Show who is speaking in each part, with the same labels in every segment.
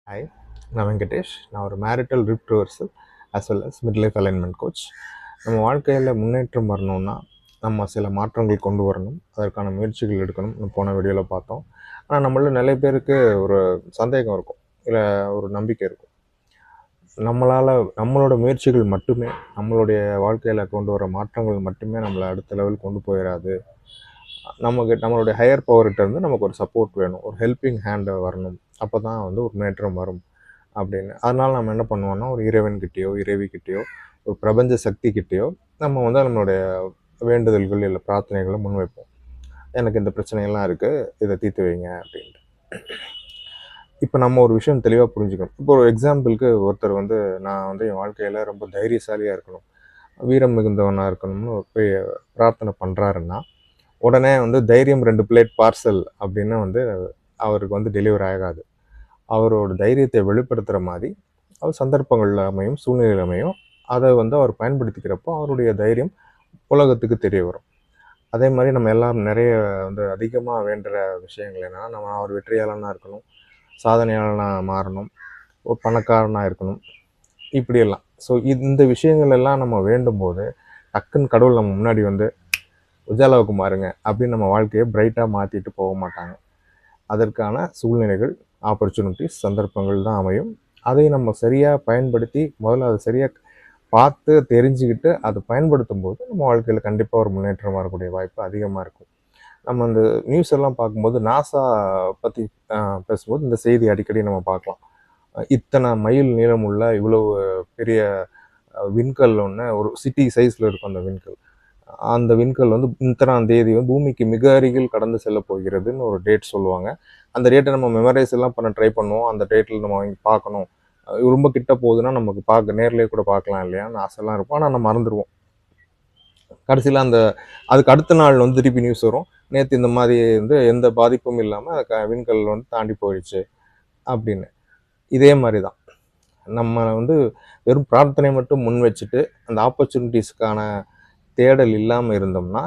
Speaker 1: Hi, நான் வெங்கடேஷ். நான் ஒரு marital rift reversal as well as mid life alignment coach. நம்ம வாழ்க்கையில் முன்னேற்றம் வரணும்னா நம்ம சில மாற்றங்கள் கொண்டு வரணும், அதற்கான முயற்சிகள் எடுக்கணும். நம்ம போன வீடியோவில் பார்த்தோம். ஆனால் நம்மள நிறைய பேருக்கு ஒரு சந்தேகம் இருக்கும், இல்லை ஒரு நம்பிக்கை இருக்கும். நம்மளோட முயற்சிகள் மட்டுமே, நம்மளுடைய வாழ்க்கையில் கொண்டு வர மாற்றங்கள் மட்டுமே நம்மளை அடுத்த லெவல் கொண்டு போயிடாது. நம்மளுடைய ஹையர் பவர்கிட்ட இருந்து நமக்கு ஒரு சப்போர்ட் வேணும், ஒரு ஹெல்பிங் ஹேண்டு வரணும். அப்போ தான் ஒரு முன்னேற்றம் வரும் அப்படின்னு. அதனால் நம்ம என்ன பண்ணுவோம்னா, ஒரு இறைவன்கிட்டயோ இறைவிக்கிட்டேயோ ஒரு பிரபஞ்ச சக்திக்கிட்டேயோ நம்ம நம்மளுடைய வேண்டுதல்கள் இல்லை பிரார்த்தனைகளை முன்வைப்போம். எனக்கு இந்த பிரச்சனைகள்லாம் இருக்குது, இதை தீர்த்து வைங்க அப்படின்ட்டு. இப்போ நம்ம ஒரு விஷயம் தெளிவாக புரிஞ்சுக்கணும். இப்போ ஒரு எக்ஸாம்பிளுக்கு ஒருத்தர் நான் என் வாழ்க்கையில் ரொம்ப தைரியசாலியாக இருக்கணும், வீரம் மிகுந்தவனாக இருக்கணும்னு போய் பிரார்த்தனை பண்ணுறாருன்னா, உடனே தைரியம் 2 பிளேட் பார்சல் அப்படின்னு அவருக்கு டெலிவரி ஆகாது. அவரோட தைரியத்தை வெளிப்படுத்துகிற மாதிரி அவர் சந்தர்ப்பங்கள் அமையும், சூழ்நிலை அமையும். அதை அவர் பயன்படுத்திக்கிறப்போ அவருடைய தைரியம் உலகத்துக்கு தெரிய வரும். அதே மாதிரி நம்ம எல்லாம் நிறைய அதிகமாக வேண்டுற விஷயங்கள் என்னென்னா, நம்ம ஒரு வெற்றியாளனாக இருக்கணும், சாதனையாளனாக மாறணும், ஒரு பணக்காரனாக இருக்கணும், இப்படியெல்லாம். ஸோ இந்த விஷயங்கள் எல்லாம் நம்ம வேண்டும் போது டக்குன்னு கடவுள் நம்ம முன்னாடி உஜாலாவுக்கு மாறுங்க அப்படின்னு நம்ம வாழ்க்கையை பிரைட்டாக மாற்றிட்டு போக மாட்டாங்க. அதற்கான சூழ்நிலைகள், ஆப்பர்ச்சுனிட்டிஸ், சந்தர்ப்பங்கள் தான் அமையும். அதை நம்ம சரியாக பயன்படுத்தி முதல்ல அதை சரியாக பார்த்து தெரிஞ்சுக்கிட்டு அதை பயன்படுத்தும் போது நம்ம வாழ்க்கையில் கண்டிப்பாக ஒரு முன்னேற்றம் வரக்கூடிய வாய்ப்பு அதிகமாக இருக்கும். நம்ம இந்த நியூஸ் எல்லாம் பார்க்கும்போது நாசா பற்றி பேசும்போது இந்த செய்தி அடிக்கடி நம்ம பார்க்கலாம். இத்தனை மைல் நீளமுள்ள இவ்வளவு பெரிய விண்கல் ஒன்று, ஒரு சிட்டி சைஸில் இருக்கும் அந்த விண்கல். அந்த விண்கல் இத்தனாம் தேதி பூமிக்கு மிக அருகில் கடந்து செல்ல போகிறதுன்னு ஒரு டேட் சொல்லுவாங்க. அந்த டேட்டை நம்ம மெமரைஸ் எல்லாம் பண்ண ட்ரை பண்ணுவோம். அந்த டேட்டில் நம்ம வாங்கி பார்க்கணும், ரொம்ப கிட்ட போகுதுன்னா நமக்கு நேர்லேயே கூட பார்க்கலாம் இல்லையான்னு ஆசைலாம் இருக்கும். ஆனால் நம்ம மறந்துடுவோம். கடைசியில் அதுக்கு அடுத்த நாள் திருப்பி நியூஸ் வரும், நேற்று இந்த மாதிரி எந்த பாதிப்பும் இல்லாமல் விண்கல் தாண்டி போயிடுச்சு அப்படின்னு. இதே மாதிரி தான் நம்ம வெறும் பிரார்த்தனை மட்டும் முன் வச்சுட்டு அந்த ஆப்பர்ச்சுனிட்டிஸ்க்கான தேடல் இல்லாமல் இருந்தோம்னா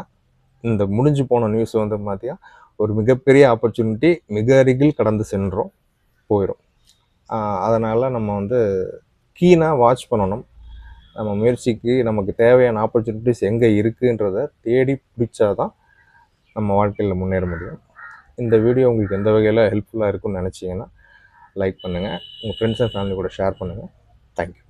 Speaker 1: இந்த முடிஞ்சு போன நியூஸ் மாதிரியா ஒரு மிகப்பெரிய ஆப்பர்ச்சுனிட்டி மிக அருகில் கடந்து சென்றோம் போயிடும். அதனால் நம்ம கீனாக வாட்ச் பண்ணணும். நம்ம முயற்சிக்கு நமக்கு தேவையான ஆப்பர்ச்சுனிட்டிஸ் எங்கே இருக்குன்றதை தேடி பிடிச்சாதான் நம்ம வாழ்க்கையில் முன்னேற முடியும். இந்த வீடியோ உங்களுக்கு எந்த வகையில் ஹெல்ப்ஃபுல்லாக இருக்குன்னு நினச்சிங்கன்னா லைக் பண்ணுங்கள், உங்கள் ஃப்ரெண்ட்ஸ் அண்ட் ஃபேமிலி கூட ஷேர் பண்ணுங்கள். தேங்க்யூ.